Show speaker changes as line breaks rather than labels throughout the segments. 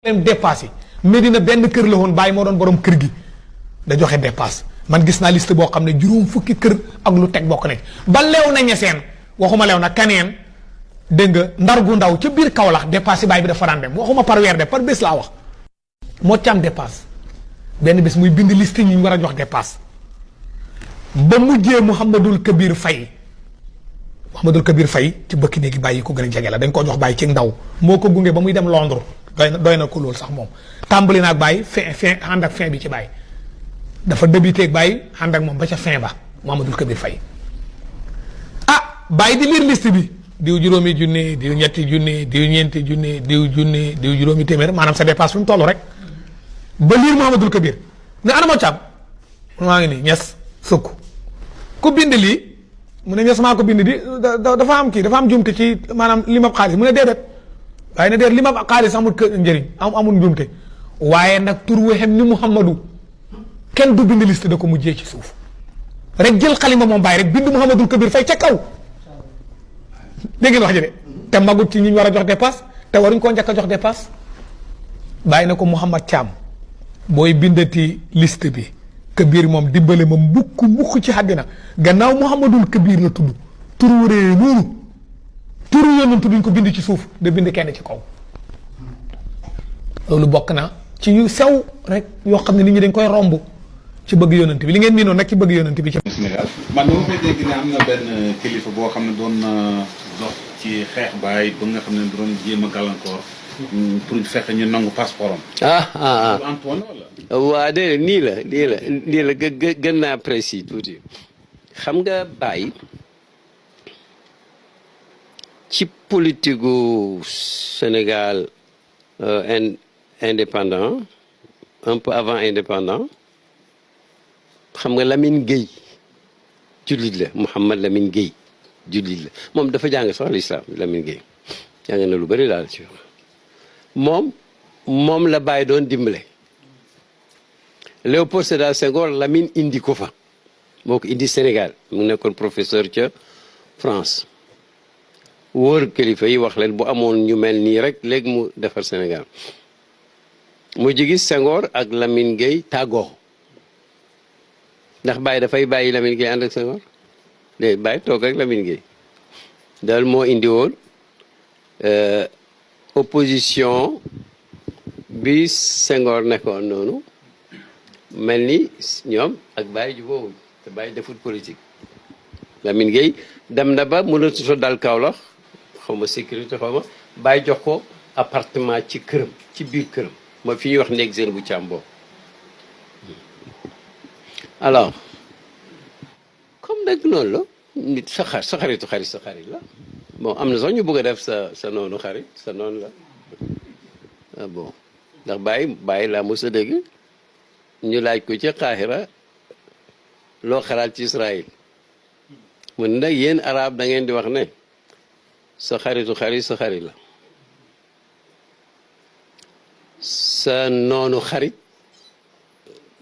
leen dépassé Medina benn kër la woon bàyyi moo doon borom kër gi da joxe dépasse man gis naa liste boo xam ne juróom fukki kër ak lu teg bokk nañ ba leew na ñeseen waxuma leew na kaneen dégg nga ndar gu ndaw ca biir Kaolack dépasse bàyyi bi dafa daan dem waxuma par weer de par bés laa wax moo ci am dépasse benn bés muy bind liste ñi ñu war a jox dépasse ba mujjee Mouhamadul Kabir Faye ci bëkk néegi bàyyi ko gën a jege la dañ koo jox bàyyi ci ndaw moo ko gunge ba muy dem Londres doy na ko loolu sax moom tàmbali naag bàyyi fin ànd ak fin bi ci bàyyi dafa débuté ak bàyyi ànd ak moom ba ca fin ba Mouhamadul Kabir Faye bàyyi di lire liste bi diw juróomi junne diw ñetti junne diw ñeenti junne diw junne diw juróomi téeméer maanaam sa dépasse fi mu toll rek ba lire Mouhamadul Kabir ne ana moo càam maa ngi nii ñes sukk ku bind lii mu ne ñes maa ko bind di dafa am jumte ci maanaam limab xaalis mu ne déedéet waaye ne déet limab xaalis amul njëriñ amul njumte waaye nag tur waxem ni Muhammadu kenn du bind liste da ko mujjee ci suuf rek jël xalima moom bàyyi rek bind Mouhamadul Kabir Faye ca kaw dégg ngeen wax ji de te magut ci ñi ñu war a jox dépasse te waruñ koo njëkk a jox dépasse bàyyi na ko Mouhamad Thiam booy bindati liste bi Kabir moom dimbale ma mukk ci àddina gannaaw Mouhamadul Kabir la tudd tur wëree noonu turu yonantu duñ ko bind ci suuf da bind kenn ci kaw loolu bokk na ci yu sew rek yoo xam ne nit ñi dañ koy romb ci bëgg yonant bi li ngeen miinoon nag ci bëgg yonant bi ci
Sénégal man dama fay dégg ne am na benn kilifa boo xam ne doon dox ci xeex baay ba nga xam ne doon jéem a gàllankoor pour fexe ñu nangu passeport am. Antoine wala.
waa de nii la gën naa précis tuuti xam nga Baye ci politique gu Sénégal indépendant un peu avant indépendant xam nga Lamine Gueye jullit la Mouhamad Lamine Gueye jullit la moom dafa jàng sax l'islam Lamine Gueye jàng na lu bëri daal ci moom la Baye doon dimbale Léopold Sédar Senghor Lamine indi ko fa moo ko indi Sénégal mu nekkoon professeur ca France wóor kilifa yi wax leen bu amoon ñu mel nii rek léegi mu defar Sénégal mu jigi Senghor ak Lamine Gueye tàggoo ndax Baye dafay bàyyi Lamine Gueye ànd ak Senghor léegi Baye toog rek Lamine Gueye daal moo indi woon opposition bi Senghor nekkoon noonu mel ni ñoom ak Baye jubóowuñ te Baye defut politique Lamine Gueye dem na ba mënatu a dal Kaolack xaw ma sécurité xaw ma Baye jox ko appartement ci këram ci biir këram mooy fi ñuy wax néeg seen bu càmboo alors comme nag noonu la nit sa xaritu xarit sa xarit la bon am na sax ñu bëgg a def sa noonu xarit sa noonu la ah bon ndax Baye laa mos a dégg ñu laaj ko ci Qahira loo xalaat ci Israël mu ne nag yéen arab da ngeen di wax ne sa xaritu xarit sa xarit la sa noonu xarit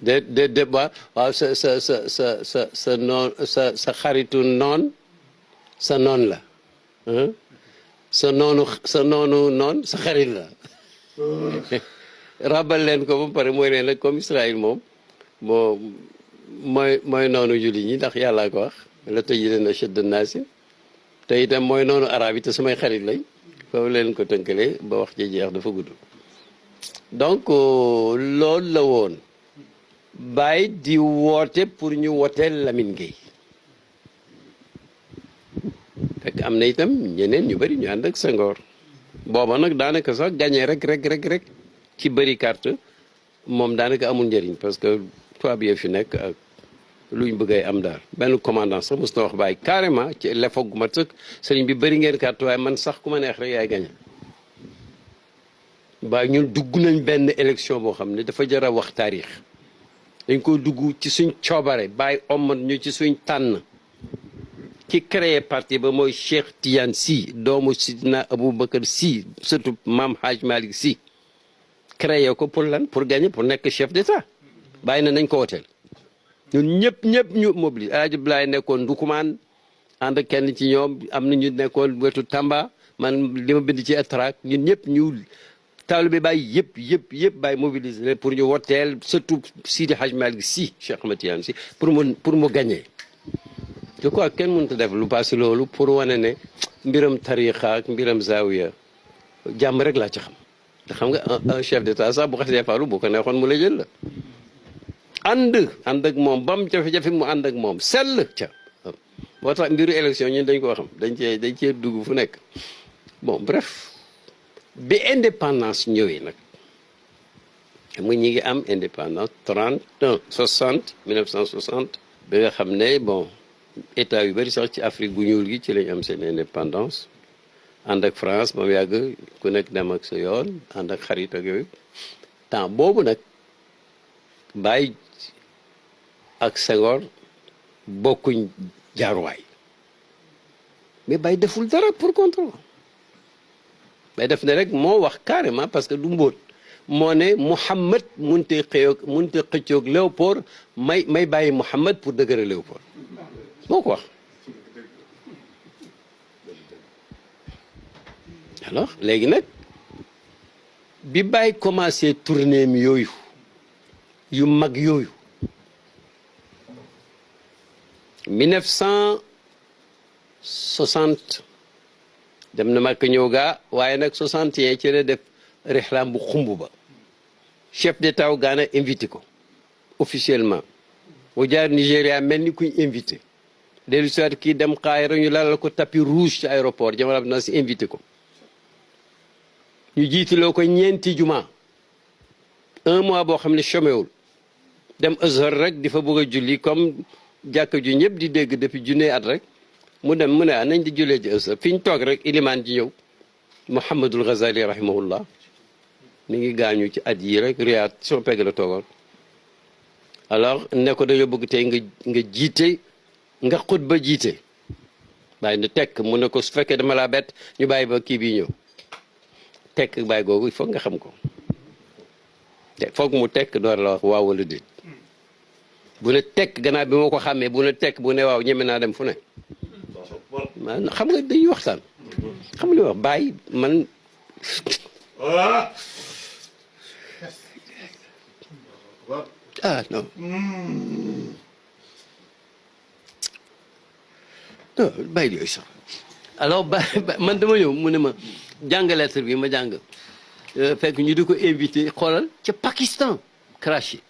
de waaw sa xaritu noon sa noon la sa noonu noon sa xarit la rabal leen ko ba pare mooy leen nag comme Israël moom moo mooy noonu julli ñi ndax yàllaa ko wax la tajidanna ashadda naasi te itam mooy noonu arab yi te samay xarit lañ foofu leen ko tënkalee ba wax ji jeex dafa gudd donc loolu la woon Baye di woote pour ñu woteel Lamine Gueye fekk am na itam ñeneen ñu bëri ñu ànd ak Senghor booba nag daanaka sax gagné rek ci bëri carte moom daanaka amul njëriñ parce que tubaab yi fi nekk ak luñ bëggay am daal benn commandant sax mos na wax Baye carrément ci lefoog gu mat sëkk sëriñ bi bëri ngeen carte waaye man sax ku ma neex rek yaay gagné Baye ñun dugg nañ benn élection boo xam ne dafa jar a wax taarix dañ ko dugg ci suñ coobare Baye omat ñu ci suñ tànn ki créé parti ba mooy Cheikh Tidiane Sy doomu Sidina Aboubacar Sy surtout Mame Hadj Malick Sy créé ko pour lan pour gagner pour nekk chef d'état Baye na nañ ko woteel ñun ñëpp ñu mobilise El Hadj Abdoulaye nekkoon Ndukumaan ànd ak kenn ci ñoom am na ñu nekkoon wetu Tamba man li ma bind ci Atrak ñun ñëpp ñu taalibe Baay yëpp Baay mobiliser leen pour ñu woteel surtout Sidi Hadj Malick Sy Cheikh Ahmed Tidiane Sy pour mu gagner. je crois kenn mënut a def lu passé loolu pour wane ne mbiram tariqa ak mbiram zawiya jàmm rek laa ci xam te xam nga un chef d'état sax bu xasee falu boo ko neexoon mu la jël la ànd ak moom bam jafe-jafe mu ànd ak moom sell ca moo tax mbiru élection ñun dañ koo xam dañ cee dugg fu nekk bon bref bi indépendance ñëwee nag xam nga ñi ngi am indépendance 1960 bi nga xam ne bon état yu bëri sax ci Afrique gu ñuul gi ci lañ am seen indépendance ànd ak France ba mu yàgg ku nekk dem ak sa yoon ànd ak xarit ak yooyu temps boobu nag Baye ak Senghor bokkuñ jaaruwaay mais Baye deful dara pour contrôler Baye def ne rek moo wax carrément parce que du mbóot moo ne Mouhamad munte xëccoog Léopold may bàyyi Mouhamad pour dëgëra Léopold moo ko wax alors léegi nag bi Baye commencé tournée mi yooyu yu mag yooyu 1960 dem na Makka ñëw gaa waaye nag 61 ci la def rexlaam bu xumb ba chef d'état wu Ghana invité ko officiellement mu jaar Nigéria mel ni kuñ invité dellu soit kii dem Kaïra ñu lalal ko tapis rouge ci aéroport Jamal Abdel Nasser invité ko ñu jiitaloo ko ñeenti juma 1 mois boo xam ne chôméwul dem Azhar rek di fa bëgg a julli comme jàkka ju ñëpp di dégg depuis junne at rek mu dem mu ne nañ di jullee ci Azhar fi ñu toog rek ilimaan ji ñëw Mouhamadul Ghazali rahimahullah mi ngi gaañu ci at yii rek Riyad soo pegg la toogoon alors ne ko dañoo bëgg tey nga jiite nga xutba jiite bàyyi na tekk mu ne ko su fekkee dama laa bett ñu bàyyi ba kii bii ñëw tekk bàyyi googu il faut nga xam ko te foog mu tekk door la wax waaw wala déet bu ne tekk gannaaw bi moo ko xàmmee bu ne tekk bu ne waaw ñeme naa dem fu ne xam nga dañuy waxtaan xam nga li wax bàyyi man non bàyyi yooyu sax alors man dama ñëw mu ne ma jàng lettre bi ma jàng fekk ñu di ko invité xoolal ca Pakistan Karachi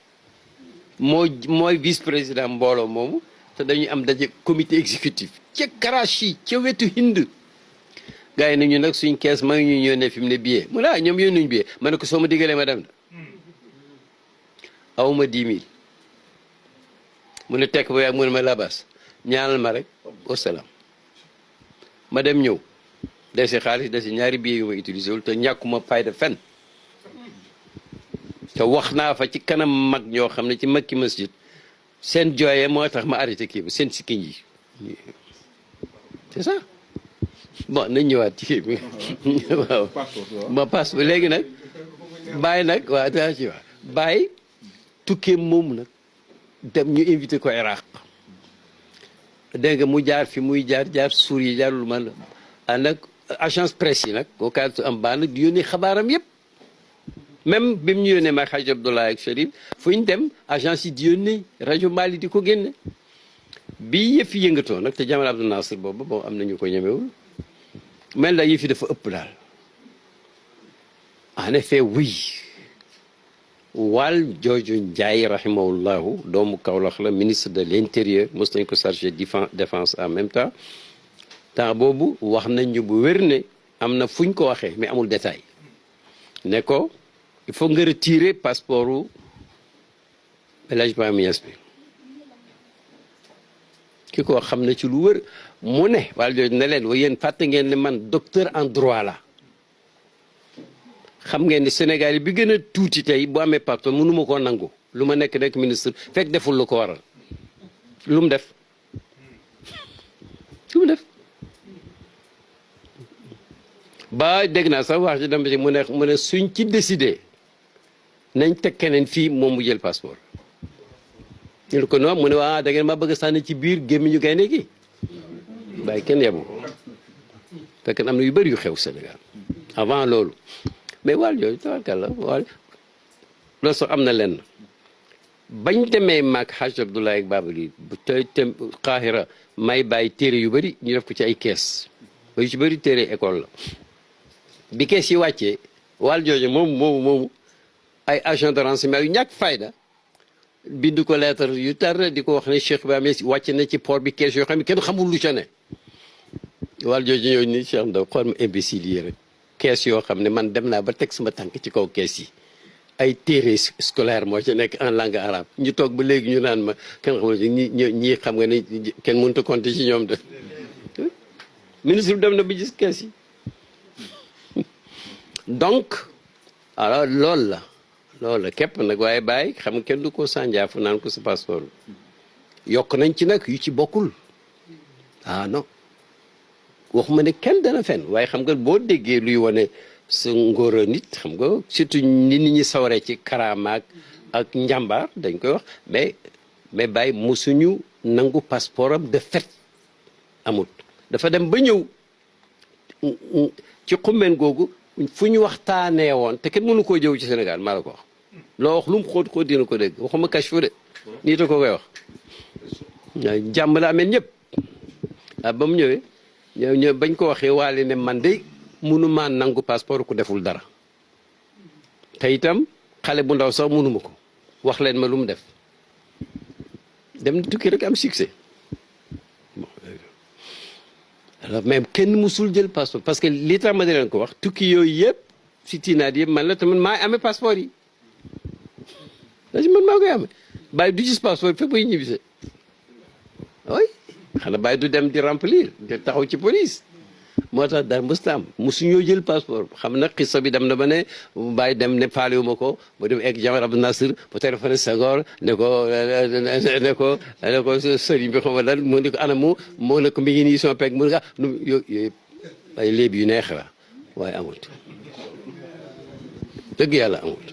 mooy vice président mbooloo moomu te dañuy am daje comité exécutif ca Karachi ca wetu Hind gars yi nañu nag suñ kees maa ngi ñu yónnee fi mu ne billet mu ne ñoom yónnuñ billet ma ne ko soo ma diggalee ma dem na awma 10 000 mu ne tekk ba yàgg mu ne ma labas ñaanal ma rek wasalaam ma dem ñëw desi xaalis desi ñaari billets yu ma utilisé wul te ñàkkuma fayda fen te wax naa fa ci kanam mag ñoo xam ne ci makki masjid seen jooyee moo tax ma arrêté kii bi seen sikkiñ yi c'est ça bon nañ ñëwaat ci kii bi waaw ma passe léegi nag bàyyi nag waaw daa ci wax bàyyi tukkee moomu nag dem ñu invité ko Iraq dégg nga mu jaar fi muy jaar suur yi jaarul man ànd ak agence presse yi nag kookaatu am baa nag di yónnee xabaaram yëpp même bi mu ñu yónnee mag Hadj Abdoulaye ak Chérif fu ñu dem agence yi di yónnee rajo Mali di ko génne bi yëf yi yëngatoo nag te Jamal Abdel Nasser boobu bon am nañu ko ñemewul mel na yëf yi dafa ëpp daal en effet oui Wal Jooju Njaay rahimahullahu doomu Kaolack la ministre de l'intérieur mos nañ ko chargé défense en même temps boobu wax nañ ñu bu wér ne am na fuñ ko waxee mais amul détail ne ko il faut nga retirer passeport u El Hadj Ibrahima Niass bi ki ko xam na ci lu wër mu ne Wal Jooju ne leen wa yéen fàtte ngeen ne man docteur en droit la xam ngeen ni Sénégal yi bi gën a tuuti tey bu amee passeport mënuma koo nangu lu ma nekk ministre fekk deful lu ko waral lu mu def ba dégg naa sax wax ci dem ci mu ne suñ ci décidé nañ teg keneen fii moom mu jël passeport ñu ne ko non mu ne waa da ngeen ma bëgg a sànni ci biir gémmiñu gaynde gi bàyyi kenn yebu fekk am na yu bëri yu xew Sénégal avant loolu mais waal yooyu tabarkàlla waal loolu sax am na lenn bañ demee maag Haj Abdoulaye ak Babali te Qahira may bàyyi téere yu bëri ñu def ko ci ay kees ba yu ci bëri téere école la bi kees yi wàccee waal jooju moomu ay agent de renseignement yu ñàkk fayda bind ko lettre yu tar di ko wax ne Cheikh Ibrahima wàcc na ci port bi kees yoo xam ne kenn xamul lu ca ne waal jooju ñëw ni Cheikh Ndaw xool ma imbécile yi rek kees yoo xam ne man dem naa ba teg sama tànk ci kaw kees yi ay téere scolaire moo ci nekk en langue arabe ñu toog ba léegi ñu naan ma kenn xamul ñii xam nga ne kenn mënut a compter ci ñoom de ministre bi dem na ba gis kees yi donc alors loolu la képp nag waaye bàyyi xam nga kenn du ko sànjaafu naan ko sa passeport yokk nañ ci nag yu ci bokkul non waxuma ne kenn dana fen waaye xam nga boo déggee luy wane sa ngóora nit xam nga surtout nit ñi sawaree ci karaamaak ak njàmbaar dañ koy wax mais bàyyi musuñu nangu passeport am de fait amut dafa dem ba ñëw ci xumbeen googu fu ñu waxtaanee woon te kenn mënu koo jëw ci Sénégal maa la ko wax loo wax lu mu xóot dina ko dégg waxuma kashfu de nii ta ko koy wax jàmm la ameen ñëpp ba mu ñëwee ñëw bañ ko waxee waale ne man de mënuma nangu passeport ku deful dara te itam xale bu ndaw sax mënuma ko wax leen ma lu mu def dem tukki rek am succès alors même kenn musul jël passeport parce que li tax ma di leen ko wax tukki yooyu yëpp si tiinaat yëpp man la te man maa amee passeport yi daci man maa koy amee bàyyi du gis passeport fépp bay ñibbise oui xanaa bàyyi du dem di remplir di taxaw ci police moo tax dara mësta am musuñoo jël passeport xam na xissa bi dem na ba ne bàyyi dem ne faale wu ma ko ba dem egg Jamal Abdou Nasser ba téléphoné Senghor ne ko sëriñ bi xam nga lan mu ne ko anamu moo ne ko mi ngi nii son peg mu ne ko yooyu ay léeb yu neex la waaye amut dëgg yàlla amut